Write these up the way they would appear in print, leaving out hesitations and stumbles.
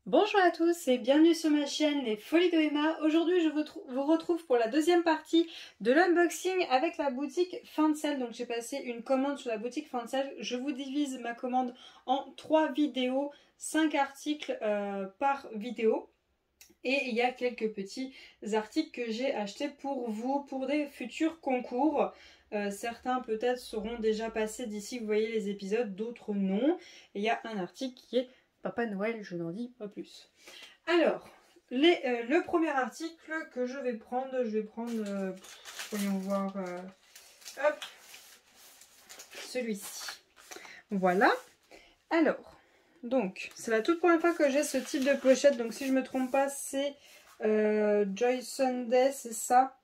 Bonjour à tous et bienvenue sur ma chaîne Les Folies de Emma. Aujourd'hui je vous retrouve pour la deuxième partie de l'unboxing avec la boutique Fansel. Donc j'ai passé une commande sur la boutique Fansel. Je vous divise ma commande en 3 vidéos, 5 articles par vidéo. Et il y a quelques petits articles que j'ai achetés pour vous, pour des futurs concours. Certains peut-être seront déjà passés d'ici que vous voyez les épisodes, d'autres non. Et il y a un article qui est Papa Noël, je n'en dis pas plus. Alors, le premier article que je vais prendre, voyons voir, hop, celui-ci. Voilà. Alors, donc, c'est la toute première fois que j'ai ce type de pochette. Donc, si je ne me trompe pas, c'est Joy Sunday, c'est ça,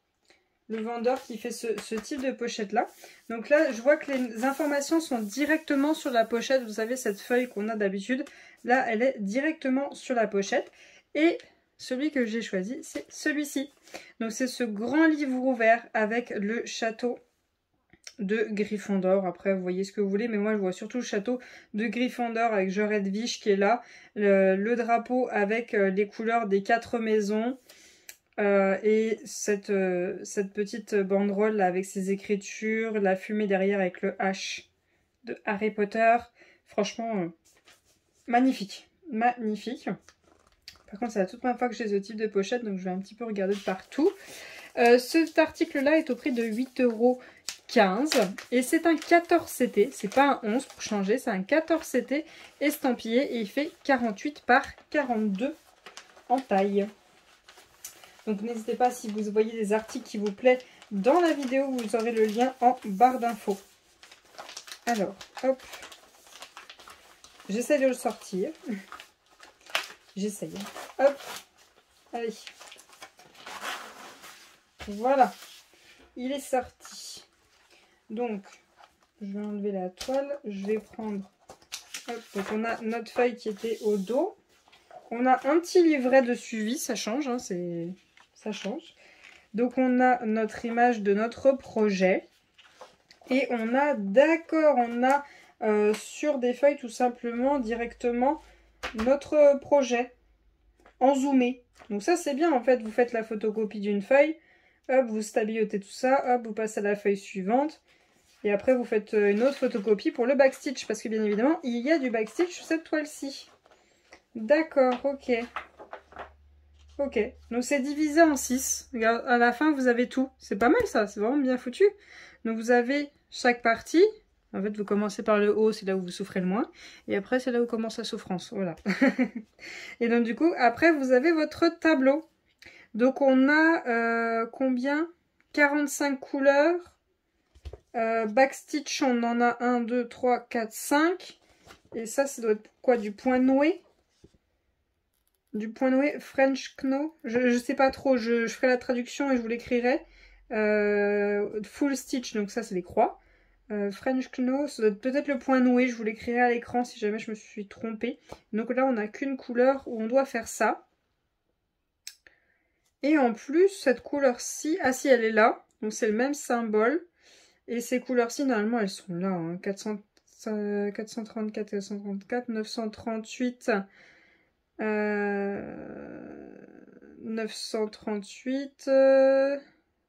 le vendeur qui fait ce type de pochette-là. Donc là, je vois que les informations sont directement sur la pochette. Vous savez, cette feuille qu'on a d'habitude, là, elle est directement sur la pochette. Et celui que j'ai choisi, c'est celui-ci. Donc, c'est ce grand livre ouvert avec le château de Gryffondor. Après, vous voyez ce que vous voulez, mais moi, je vois surtout le château de Gryffondor avec Joredvish qui est là. Le drapeau avec les couleurs des 4 maisons. Et cette petite banderole là, avec ses écritures, la fumée derrière avec le H de Harry Potter. Franchement, magnifique. Magnifique. Par contre, c'est la toute première fois que j'ai ce type de pochette, donc je vais un petit peu regarder de partout. Cet article-là est au prix de 8,15 € et c'est un 14 CT. C'est pas un 11 pour changer, c'est un 14 CT estampillé et il fait 48 par 42 en taille. Donc n'hésitez pas, si vous voyez des articles qui vous plaisent dans la vidéo, vous aurez le lien en barre d'infos. Alors, hop. J'essaie de le sortir. J'essaye. Hop. Allez. Voilà. Il est sorti. Donc, je vais enlever la toile. Je vais prendre... Hop. Donc on a notre feuille qui était au dos. On a un petit livret de suivi. Ça change, hein, ça change. Donc on a notre image de notre projet. Et on a, d'accord, on a sur des feuilles tout simplement directement notre projet en zoomé. Donc ça c'est bien en fait, vous faites la photocopie d'une feuille, hop, vous stabillotez tout ça, hop, vous passez à la feuille suivante. Et après vous faites une autre photocopie pour le backstitch, parce que bien évidemment il y a du backstitch sur cette toile-ci. D'accord, ok. Ok, donc c'est divisé en 6. Regarde, à la fin, vous avez tout. C'est pas mal ça, c'est vraiment bien foutu. Donc vous avez chaque partie. En fait, vous commencez par le haut, c'est là où vous souffrez le moins. Et après, c'est là où commence la souffrance. Voilà. Et donc du coup, après, vous avez votre tableau. Donc on a combien? 45 couleurs. Backstitch, on en a 1, 2, 3, 4, 5. Et ça doit être quoi? Du point noué? Du point noué French Kno, je sais pas trop, je ferai la traduction et je vous l'écrirai. Full stitch, donc ça c'est les croix. French Kno, ça doit être peut-être le point noué, je vous l'écrirai à l'écran si jamais je me suis trompée. Donc là on n'a qu'une couleur où on doit faire ça. Et en plus cette couleur-ci, ah si elle est là, donc c'est le même symbole. Et ces couleurs-ci normalement elles sont là, hein. 434, 434, 938... 938,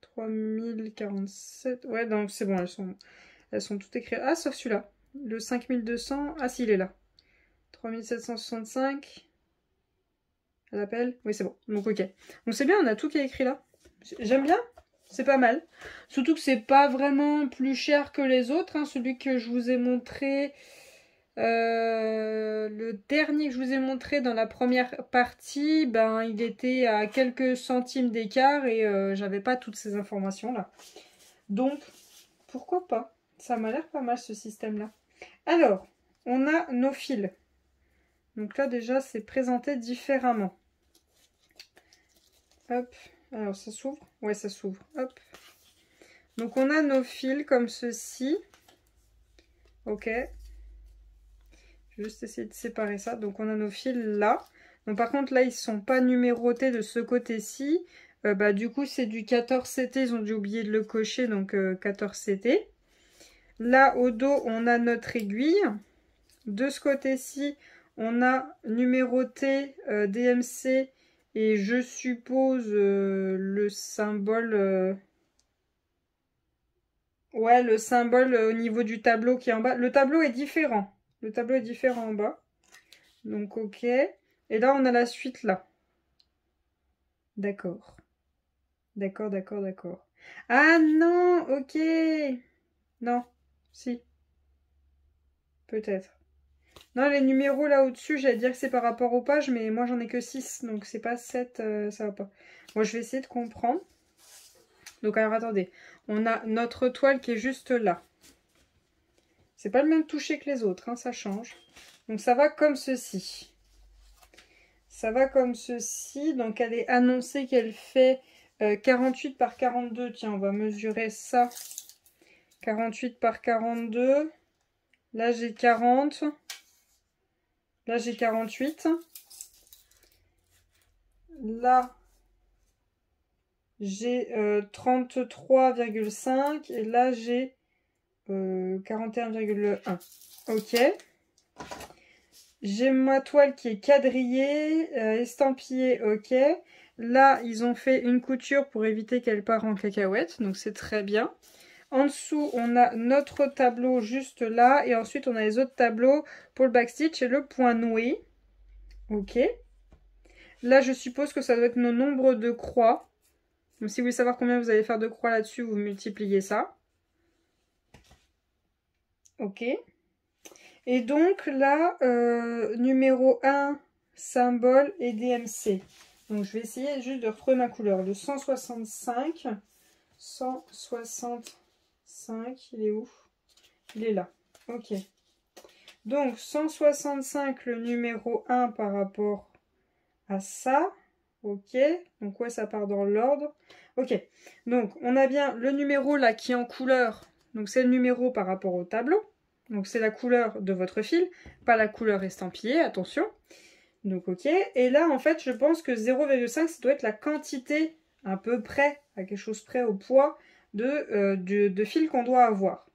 3047, ouais donc c'est bon, elles sont toutes écrites. Ah sauf celui-là, le 5200, ah si il est là. 3765, elle appelle, oui c'est bon, donc ok. Donc c'est bien, on a tout qui est écrit là. J'aime bien, c'est pas mal. Surtout que c'est pas vraiment plus cher que les autres, hein. Celui que je vous ai montré... le dernier que je vous ai montré dans la première partie, ben, il était à quelques centimes d'écart et j'avais pas toutes ces informations là. Donc, pourquoi pas? Ça m'a l'air pas mal ce système-là. Alors, on a nos fils. Donc là déjà, c'est présenté différemment. Hop, alors ça s'ouvre? Ouais, ça s'ouvre. Hop. Donc on a nos fils comme ceci. Ok. Juste essayer de séparer ça. Donc on a nos fils là. Donc par contre là ils sont pas numérotés de ce côté-ci. Bah du coup c'est du 14 CT. Ils ont dû oublier de le cocher. Donc 14 CT. Là au dos on a notre aiguille. De ce côté-ci On a numéroté DMC et je suppose le symbole... ouais, le symbole au niveau du tableau qui est en bas. Le tableau est différent. Le tableau est différent en bas. Donc, ok. Et là, on a la suite là. D'accord. D'accord, d'accord, d'accord. Ah non, ok. Non, si. Peut-être. Non, les numéros là au-dessus, j'allais dire que c'est par rapport aux pages, mais moi j'en ai que 6, donc c'est pas 7, ça va pas. Moi, je vais essayer de comprendre. Donc, alors attendez. On a notre toile qui est juste là. C'est pas le même toucher que les autres, hein, ça change. Donc, ça va comme ceci. Ça va comme ceci. Donc, elle est annoncée qu'elle fait 48 par 42. Tiens, on va mesurer ça. 48 par 42. Là, j'ai 40. Là, j'ai 48. Là, j'ai 33,5. Et là, j'ai 41,1. Ok. J'ai ma toile qui est quadrillée, estampillée, ok. Là, ils ont fait une couture pour éviter qu'elle parte en cacahuète, donc c'est très bien. En dessous, on a notre tableau juste là. Et ensuite, on a les autres tableaux pour le backstitch et le point noué. Ok. Là, je suppose que ça doit être nos nombres de croix. Donc, si vous voulez savoir combien vous allez faire de croix là-dessus, vous multipliez ça. Ok. Et donc, là, numéro 1, symbole et DMC. Donc, je vais essayer juste de retrouver ma couleur. Le 165. 165, il est où? Il est là. Ok. Donc, 165, le numéro 1 par rapport à ça. Ok. Donc, ouais, ça part dans l'ordre. Ok. Donc, on a bien le numéro là qui est en couleur. Donc, c'est le numéro par rapport au tableau. Donc, c'est la couleur de votre fil, pas la couleur estampillée, attention. Donc, ok. Et là, en fait, je pense que 0,5, ça doit être la quantité à peu près, à quelque chose près au poids de fil qu'on doit avoir.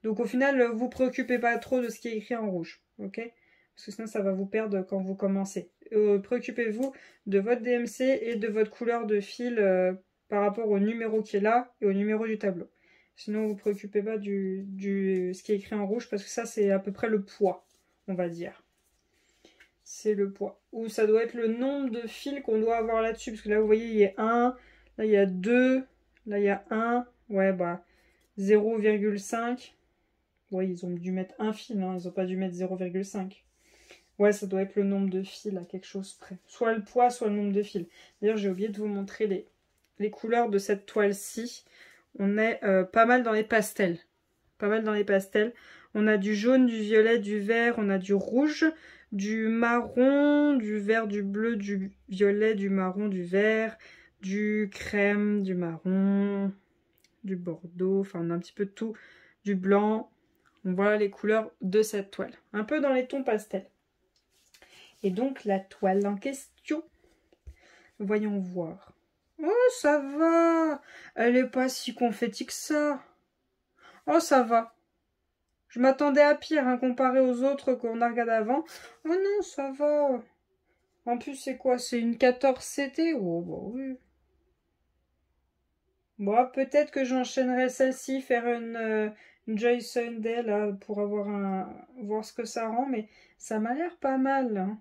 Donc, au final, vous ne préoccupez pas trop de ce qui est écrit en rouge, ok? Parce que sinon, ça va vous perdre quand vous commencez. Préoccupez-vous de votre DMC et de votre couleur de fil par rapport au numéro qui est là et au numéro du tableau. Sinon, vous ne vous préoccupez pas ce qui est écrit en rouge parce que ça, c'est à peu près le poids, on va dire. C'est le poids. Ou ça doit être le nombre de fils qu'on doit avoir là-dessus. Parce que là, vous voyez, il y a 1, là, il y a 2, là, il y a 1. Ouais, bah, 0,5. Ouais, ils ont dû mettre un fil, hein. Ils n'ont pas dû mettre 0,5. Ouais, ça doit être le nombre de fils à quelque chose près. Soit le poids, soit le nombre de fils. D'ailleurs, j'ai oublié de vous montrer les couleurs de cette toile-ci. On est pas mal dans les pastels. Pas mal dans les pastels. On a du jaune, du violet, du vert, on a du rouge, du marron, du vert, du bleu, du violet, du marron, du vert, du crème, du marron, du bordeaux, enfin on a un petit peu de tout, du blanc. Voilà les couleurs de cette toile. Un peu dans les tons pastels. Et donc la toile en question, voyons voir. Oh, ça va. Elle est pas si confetti que ça. Oh, ça va. Je m'attendais à pire, hein, comparé aux autres qu'on a regardé avant. Oh non, ça va. En plus, c'est quoi? C'est une 14 CT? Oh, bah oui. Bon, peut-être que j'enchaînerai celle-ci, faire une Joy Sunday, là, pour voir ce que ça rend. Mais ça m'a l'air pas mal, hein.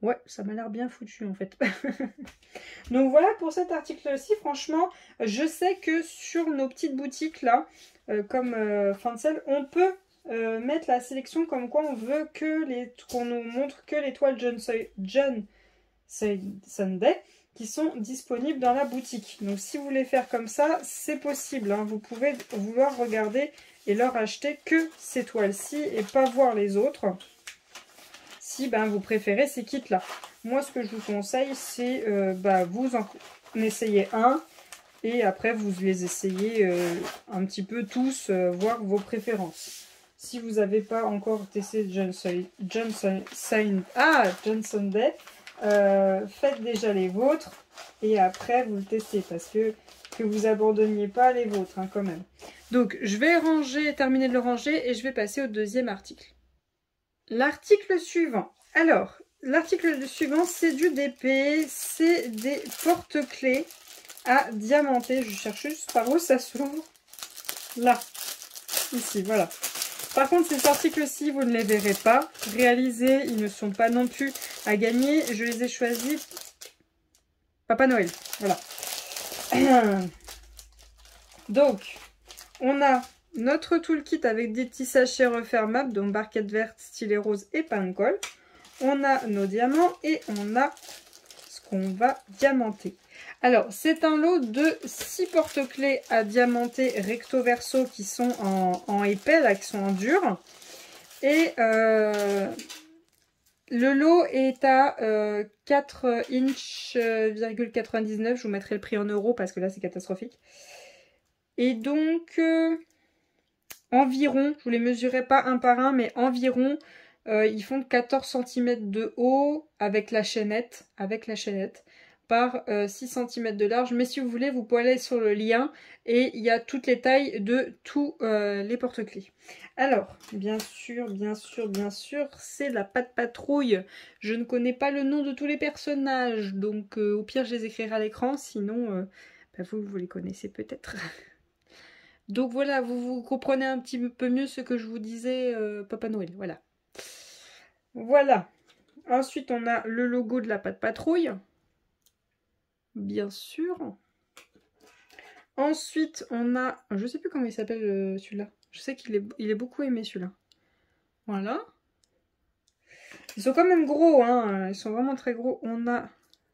Ouais, ça m'a l'air bien foutu, en fait. Donc voilà pour cet article-ci. Franchement, je sais que sur nos petites boutiques, là, comme Fancel, on peut mettre la sélection comme quoi on veut qu'on nous montre que les toiles John Sunday qui sont disponibles dans la boutique. Donc si vous voulez faire comme ça, c'est possible, hein. Vous pouvez vouloir regarder et leur acheter que ces toiles-ci et pas voir les autres. Si vous préférez ces kits-là. Moi, ce que je vous conseille, c'est vous en essayez un et après vous les essayez un petit peu tous, voir vos préférences. Si vous n'avez pas encore testé John Sunday, faites déjà les vôtres et après vous le testez parce que vous abandonniez pas les vôtres, hein, quand même. Donc, je vais terminer de le ranger et je vais passer au deuxième article. l'article suivant. Alors, l'article suivant, c'est du DP, c'est des porte-clés à diamanter. Je cherche juste par où ça s'ouvre. Là, ici, voilà. Par contre, ces articles-ci, vous ne les verrez pas. Réalisés, ils ne sont pas non plus à gagner. Je les ai choisis Papa Noël. Voilà. Donc, on a notre toolkit avec des petits sachets refermables, donc barquette verte, stylet rose et pain de colle. On a nos diamants et on a ce qu'on va diamanter. Alors, c'est un lot de 6 porte-clés à diamanter recto verso qui sont en épais, là, qui sont en dur. Et le lot est à 4 inch,99. Je vous mettrai le prix en euros parce que là, c'est catastrophique. Et donc, environ, je ne vous les mesurerai pas un par un, mais environ, ils font 14 cm de haut avec la chaînette, par 6 cm de large. Mais si vous voulez, vous pouvez aller sur le lien et il y a toutes les tailles de tous les porte-clés. Alors, bien sûr, c'est la Pat' Patrouille. Je ne connais pas le nom de tous les personnages, donc au pire, je les écrirai à l'écran, sinon, bah, vous les connaissez peut-être. Donc voilà, vous comprenez un petit peu mieux ce que je vous disais, Papa Noël, voilà. Voilà. Ensuite, on a le logo de la Pat' Patrouille. Bien sûr. Ensuite, on a... Je sais plus comment il s'appelle celui-là. Je sais qu'il est beaucoup aimé celui-là. Voilà. Ils sont quand même gros, hein. Ils sont vraiment très gros. On a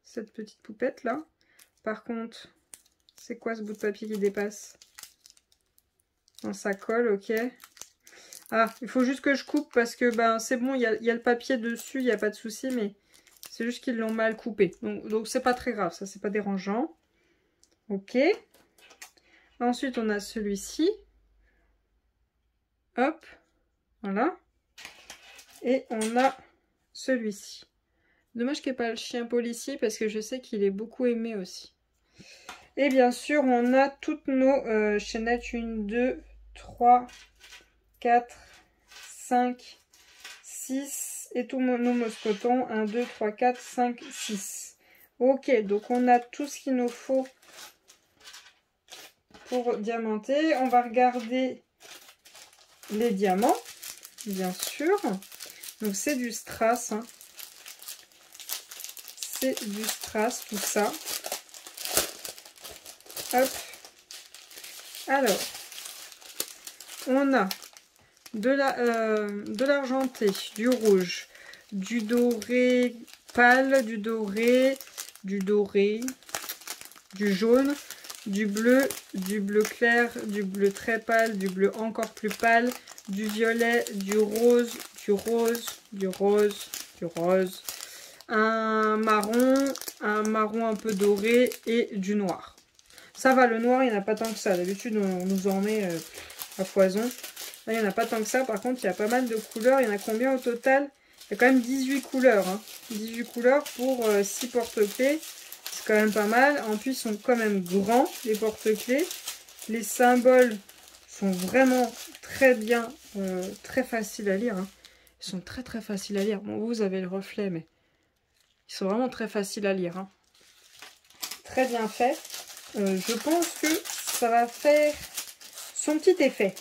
cette petite poupette là. Par contre, c'est quoi ce bout de papier qui dépasse? Non, ça colle, ok. Ah, il faut juste que je coupe parce que ben c'est bon, il y a le papier dessus, il n'y a pas de souci, mais c'est juste qu'ils l'ont mal coupé. Donc c'est pas très grave, ça c'est pas dérangeant. Ok. Ensuite on a celui-ci. Hop, voilà. Et on a celui-ci. Dommage qu'il n'y ait pas le chien policier parce que je sais qu'il est beaucoup aimé aussi. Et bien sûr on a toutes nos chaînettes, 1, 2, 3, 4, 5, 6 et tous nos moscotons, 1, 2, 3, 4, 5, 6. Ok, donc on a tout ce qu'il nous faut pour diamanter. On va regarder les diamants, bien sûr. Donc c'est du strass, hein. C'est du strass, tout ça. Hop. Alors, on a de l'argenté, du rouge, du doré pâle, du doré, du jaune, du bleu clair, du bleu très pâle, du bleu encore plus pâle, du violet, du rose, un marron un peu doré et du noir. Ça va, le noir, il n'y en a pas tant que ça. D'habitude, on nous en met à foison. Là, il n'y en a pas tant que ça. Par contre, il y a pas mal de couleurs. Il y en a combien au total? Il y a quand même 18 couleurs. Hein. 18 couleurs pour 6 porte-clés. C'est quand même pas mal. En plus, ils sont quand même grands, les porte-clés. Les symboles sont vraiment très bien, très faciles à lire. Hein. Ils sont très très faciles à lire. Bon, vous avez le reflet, mais ils sont vraiment très faciles à lire. Hein. Très bien fait. Je pense que ça va faire son petit effet.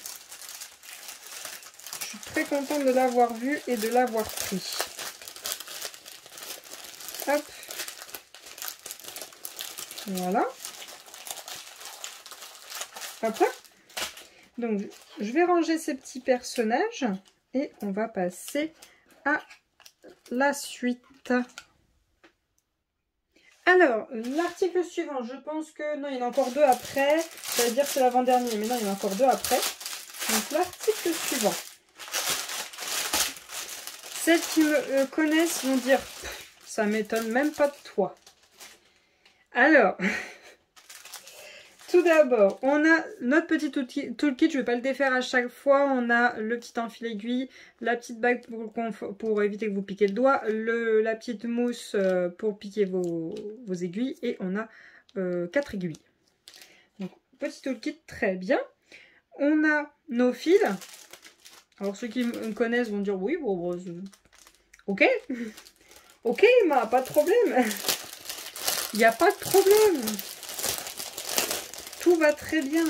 Je suis très contente de l'avoir vu et de l'avoir pris. Hop. Voilà. Hop là. Donc, je vais ranger ces petits personnages et on va passer à la suite. Alors, l'article suivant, je pense que... Non, il y en a encore deux après. Ça veut dire que c'est l'avant-dernier, mais non, il y en a encore deux après. Donc, l'article suivant. Celles qui me connaissent vont dire, ça m'étonne même pas de toi. Alors, tout d'abord, on a notre petit toolkit. Je ne vais pas le défaire à chaque fois. On a le petit enfil aiguille, la petite bague pour éviter que vous piquez le doigt, la petite mousse pour piquer vos aiguilles. Et on a 4 aiguilles. Donc, petit toolkit, très bien. On a nos fils. Alors ceux qui me connaissent vont dire oui, bon, ok. Ok, ma, pas de problème. Il n'y a pas de problème. Tout va très bien.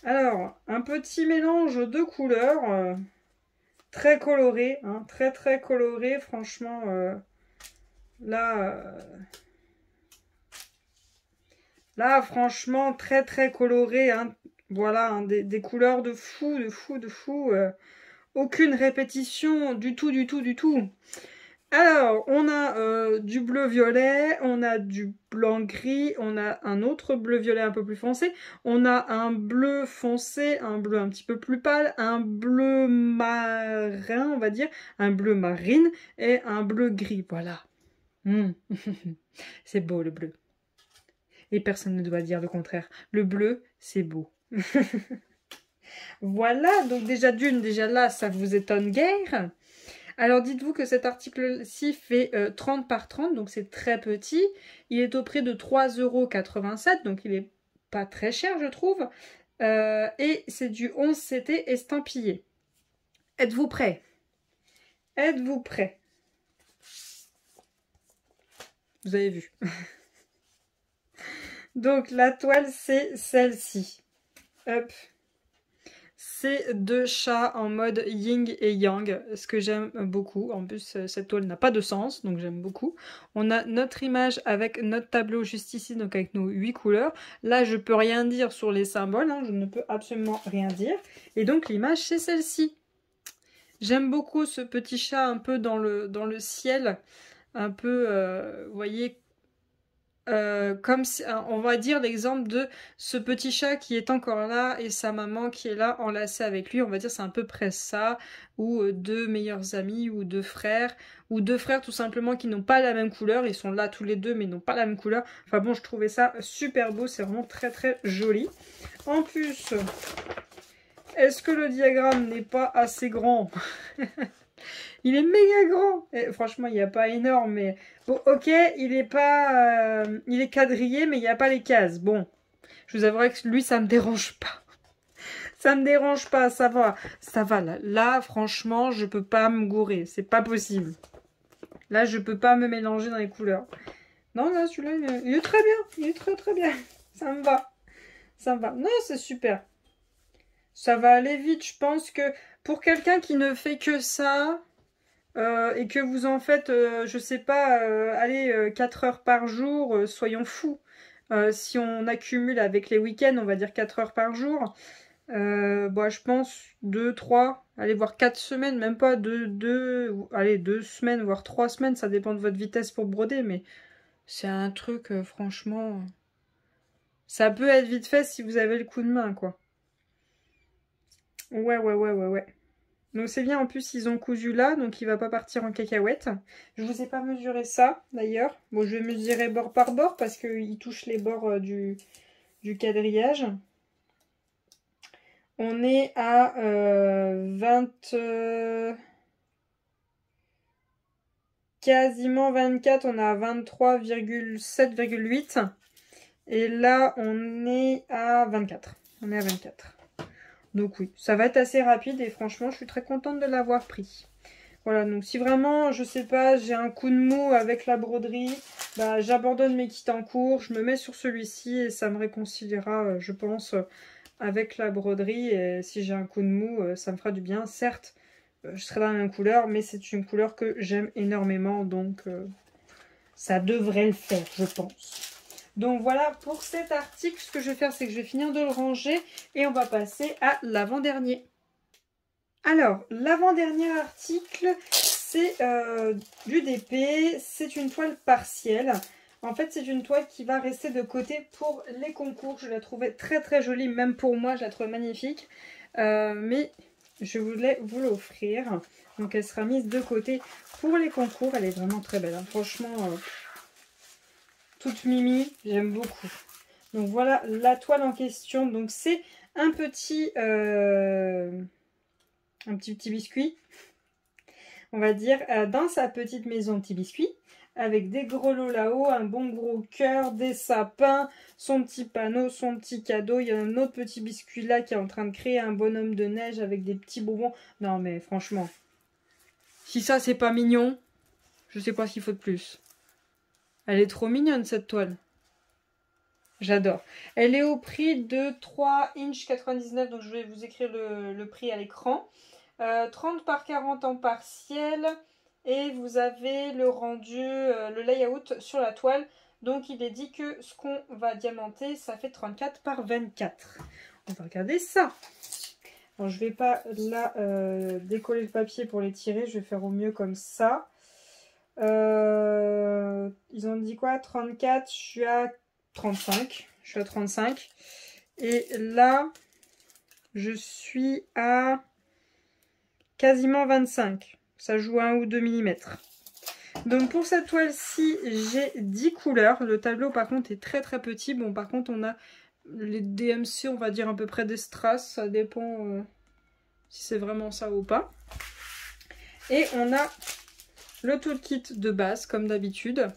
Alors, un petit mélange de couleurs. Très coloré, hein, très très coloré. Franchement, là... Là, franchement, très très coloré. Hein. Voilà, hein, des couleurs de fou, de fou, de fou. Aucune répétition du tout, du tout, du tout. Alors, on a du bleu-violet, on a du blanc-gris, on a un autre bleu-violet un peu plus foncé, on a un bleu foncé, un bleu un petit peu plus pâle, un bleu marin, on va dire, un bleu marine et un bleu-gris. Voilà. Mmh. C'est beau le bleu. Et personne ne doit dire le contraire. Le bleu, c'est beau. Voilà, donc déjà déjà là, ça vous étonne guère. Alors dites-vous que cet article-ci fait 30 par 30, donc c'est très petit. Il est au prix de 3,87 €, donc il est pas très cher je trouve. Et c'est du 11 CT estampillé. Êtes-vous prêts? Êtes-vous prêts? Vous avez vu. Donc la toile c'est celle-ci. Hop. C'est deux chats en mode yin et yang, ce que j'aime beaucoup. En plus, cette toile n'a pas de sens, donc j'aime beaucoup. On a notre image avec notre tableau juste ici, donc avec nos 8 couleurs. Là, je peux rien dire sur les symboles, hein, je ne peux absolument rien dire. Et donc, l'image, c'est celle-ci. J'aime beaucoup ce petit chat un peu dans le ciel, un peu, vous voyez, comme on va dire l'exemple de ce petit chat qui est encore là et sa maman qui est là enlacée avec lui, on va dire c'est à peu près ça, ou deux meilleurs amis ou deux frères tout simplement qui n'ont pas la même couleur, ils sont là tous les deux mais n'ont pas la même couleur. Enfin bon, je trouvais ça super beau, c'est vraiment très très joli. En plus, est-ce que le diagramme n'est pas assez grand? Il est méga grand. Et franchement, il n'y a pas énorme, mais... Bon, ok, il est pas... il est quadrillé, mais il n'y a pas les cases. Bon, je vous avouerai que lui, ça me dérange pas. Ça me dérange pas, ça va. Ça va, là. Là, franchement, je peux pas me gourer. C'est pas possible. Là, je peux pas me mélanger dans les couleurs. Non, là, celui-là, il est très bien. Il est très très bien. Ça me va. Ça me va. Non, c'est super. Ça va aller vite. Je pense que pour quelqu'un qui ne fait que ça... et que vous en faites, je sais pas, allez, 4 heures par jour, soyons fous. Si on accumule avec les week-ends, on va dire 4 heures par jour. Bah, je pense 2, 3, allez voir 4 semaines, même pas 2 semaines, voire 3 semaines, ça dépend de votre vitesse pour broder, mais c'est un truc, franchement, ça peut être vite fait si vous avez le coup de main, quoi. Ouais, ouais, ouais, ouais, ouais. Donc c'est bien, en plus ils ont cousu là, donc il va pas partir en cacahuète. Je vous ai pas mesuré ça d'ailleurs. Bon, je vais mesurer bord par bord parce qu'il touche les bords du quadrillage. On est à 20... quasiment 24, on est à 23,7,8. Et là on est à 24. On est à 24. Donc oui, ça va être assez rapide et franchement, je suis très contente de l'avoir pris. Voilà, donc si vraiment, je sais pas, j'ai un coup de mou avec la broderie, bah, j'abandonne mes kits en cours, je me mets sur celui-ci et ça me réconciliera, je pense, avec la broderie. Et si j'ai un coup de mou, ça me fera du bien. Certes, je serai dans la même couleur, mais c'est une couleur que j'aime énormément, donc ça devrait le faire, je pense. Donc voilà pour cet article, ce que je vais faire, c'est que je vais finir de le ranger et on va passer à l'avant-dernier. Alors, l'avant-dernier article, c'est du DP, c'est une toile partielle. En fait, c'est une toile qui va rester de côté pour les concours. Je la trouvais très très jolie, même pour moi, je la trouvais magnifique. Mais je voulais vous l'offrir. Donc, elle sera mise de côté pour les concours. Elle est vraiment très belle, hein. Franchement, toute mimi, j'aime beaucoup. Donc, voilà la toile en question. Donc, c'est un petit biscuit, on va dire, dans sa petite maison petit biscuit. avec des grelots là-haut, un bon gros cœur, des sapins, son petit panneau, son petit cadeau. Il y a un autre petit biscuit là qui est en train de créer un bonhomme de neige avec des petits bonbons. Non mais franchement, si ça c'est pas mignon, je sais pas ce qu'il faut de plus. Elle est trop mignonne cette toile. J'adore. Elle est au prix de 3,99 $, donc je vais vous écrire le prix à l'écran. 30 par 40 en partiel. Et vous avez le rendu, le layout sur la toile. Donc il est dit que ce qu'on va diamanter, ça fait 34 par 24. On va regarder ça. Alors je vais pas là décoller le papier pour les tirer. Je vais faire au mieux comme ça. Ils ont dit quoi? 34, je suis à 35. Je suis à 35. Et là, je suis à quasiment 25. Ça joue 1 ou 2 mm. Donc pour cette toile-ci, j'ai 10 couleurs. Le tableau par contre est très très petit. Bon par contre on a les DMC, on va dire à peu près des strass. Ça dépend si c'est vraiment ça ou pas. Et on a le toolkit de base comme d'habitude.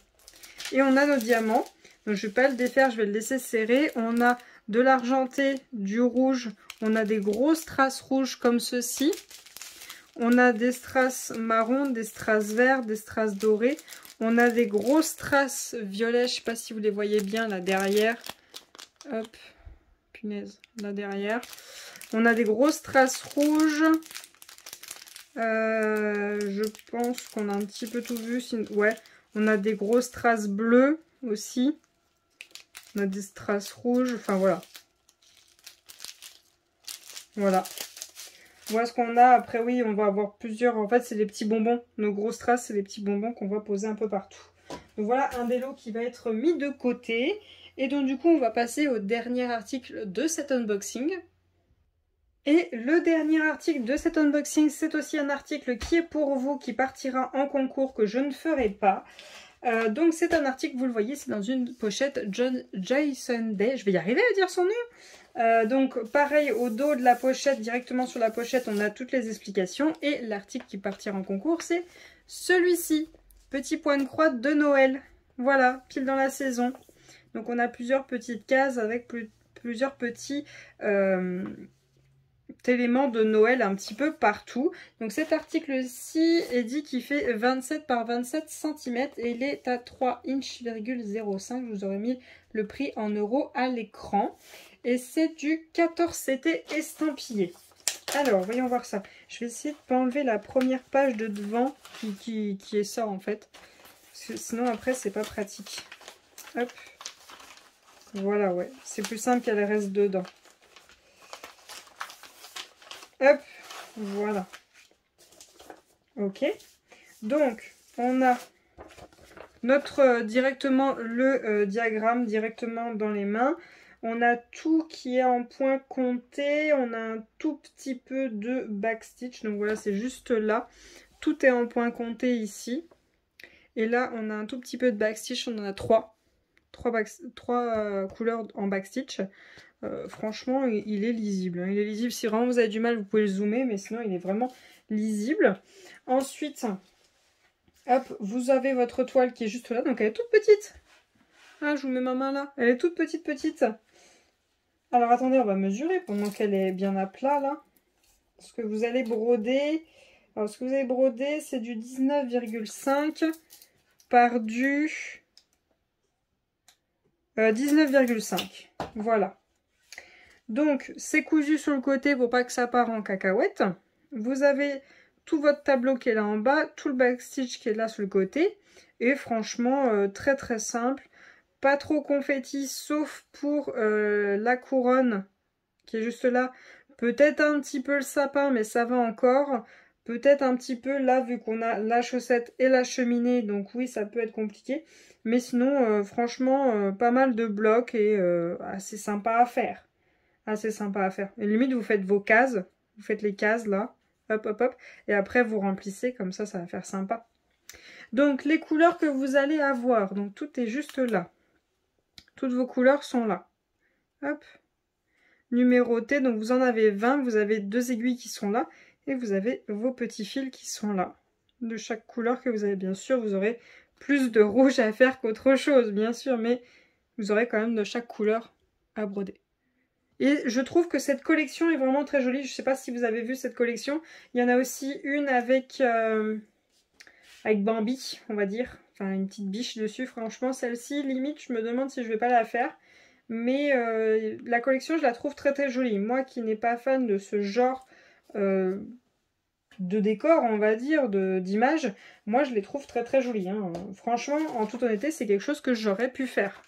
Et on a nos diamants. Donc je ne vais pas le défaire, je vais le laisser serrer. On a de l'argenté, du rouge. On a des grosses strass rouges comme ceci. On a des strass marron, des strass verts, des strass dorés. On a des grosses strass violets. Je ne sais pas si vous les voyez bien là derrière. Hop, punaise, là derrière. On a des grosses strass rouges. Je pense qu'on a un petit peu tout vu. Ouais, on a des grosses strass bleues aussi. On a des strass rouges. Enfin voilà. Voilà. Voilà ce qu'on a. Après, oui, on va avoir plusieurs. En fait, c'est les petits bonbons. Nos grosses strass, c'est les petits bonbons qu'on va poser un peu partout. Donc voilà un des lots qui va être mis de côté. Et donc du coup, on va passer au dernier article de cet unboxing. Et le dernier article de cet unboxing, c'est aussi un article qui est pour vous, qui partira en concours, que je ne ferai pas. Donc c'est un article, vous le voyez, c'est dans une pochette Jason Day. Je vais y arriver à dire son nom. Donc pareil, au dos de la pochette, directement sur la pochette, on a toutes les explications. Et l'article qui partira en concours, c'est celui-ci. Petit point de croix de Noël. Voilà, pile dans la saison. Donc on a plusieurs petites cases avec plusieurs petits éléments de Noël un petit peu partout. Donc cet article-ci est dit qu'il fait 27 par 27 cm et il est à 3,05 inches. Je vous aurais mis le prix en euros à l'écran. Et c'est du 14 CT estampillé. Alors, voyons voir ça. Je vais essayer de ne pas enlever la première page de devant qui est ça en fait. Parce que sinon après c'est pas pratique. Hop. Voilà, ouais. C'est plus simple qu'elle reste dedans. Hop, voilà. Ok. Donc, on a notre directement le diagramme directement dans les mains. On a tout qui est en point compté. On a un tout petit peu de backstitch. Donc voilà, c'est juste là. Tout est en point compté ici. Et là, on a un tout petit peu de backstitch. On en a trois couleurs en backstitch. Franchement, il est lisible. Il est lisible. Si vraiment vous avez du mal, vous pouvez le zoomer. Mais sinon, il est vraiment lisible. Ensuite, hop, vous avez votre toile qui est juste là. Donc, elle est toute petite. Ah, je vous mets ma main là. Elle est toute petite. Alors, attendez, on va mesurer pendant qu'elle est bien à plat là. Ce que vous allez broder. Alors, ce que vous allez broder, c'est du 19,5 par du 19,5. Voilà. Donc, c'est cousu sur le côté pour pas que ça parte en cacahuète. Vous avez tout votre tableau qui est là en bas, tout le backstitch qui est là sur le côté. Et franchement, très très simple. Pas trop confetti, sauf pour la couronne qui est juste là. Peut-être un petit peu le sapin, mais ça va encore. Peut-être un petit peu là, vu qu'on a la chaussette et la cheminée. Donc oui, ça peut être compliqué. Mais sinon, franchement, pas mal de blocs et assez sympa à faire. Assez sympa à faire. Et limite, vous faites vos cases. Vous faites les cases là. Hop, hop, hop. Et après, vous remplissez. Comme ça va faire sympa. Donc, les couleurs que vous allez avoir. Donc, tout est juste là. Toutes vos couleurs sont là. Hop. Numéroté. Donc, vous en avez 20. Vous avez 2 aiguilles qui sont là. Et vous avez vos petits fils qui sont là. De chaque couleur que vous avez, bien sûr, vous aurez plus de rouge à faire qu'autre chose, bien sûr, mais vous aurez quand même de chaque couleur à broder. Et je trouve que cette collection est vraiment très jolie. Je ne sais pas si vous avez vu cette collection. Il y en a aussi une avec Bambi, on va dire. Enfin, une petite biche dessus. Franchement, celle-ci, limite, je me demande si je vais pas la faire. Mais la collection, je la trouve très très jolie. Moi qui n'ai pas fan de ce genre de décor, on va dire, d'image, moi je les trouve très très jolies. Hein. Franchement, en toute honnêteté, c'est quelque chose que j'aurais pu faire.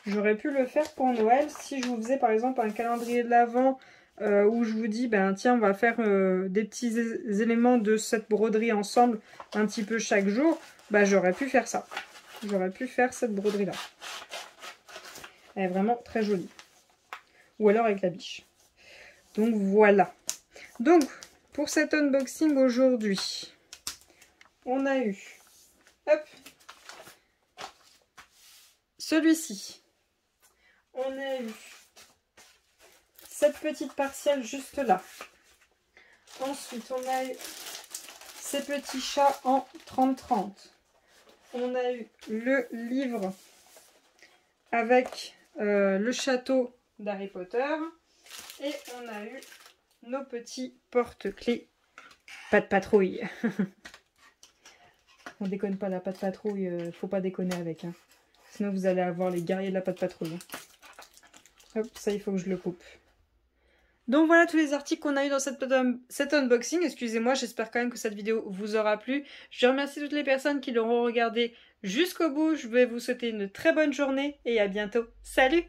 J'aurais pu le faire pour Noël si je vous faisais par exemple un calendrier de l'Avent où je vous dis, ben tiens, on va faire des petits éléments de cette broderie ensemble un petit peu chaque jour. Ben j'aurais pu faire ça. J'aurais pu faire cette broderie-là. Elle est vraiment très jolie. Ou alors avec la biche. Donc voilà. Donc, pour cet unboxing aujourd'hui, on a eu, hop, celui-ci. On a eu cette petite partielle juste là. Ensuite, on a eu ces petits chats en 30-30. On a eu le livre avec le château d'Harry Potter. Et on a eu nos petits porte-clés Pat' Patrouille. On déconne pas, la Pat' Patrouille, faut pas déconner avec. Hein. Sinon vous allez avoir les guerriers de la Pat' Patrouille. Hop, ça il faut que je le coupe. Donc voilà tous les articles qu'on a eu dans cet unboxing. Excusez-moi, j'espère quand même que cette vidéo vous aura plu. Je remercie toutes les personnes qui l'auront regardé jusqu'au bout. Je vais vous souhaiter une très bonne journée et à bientôt. Salut!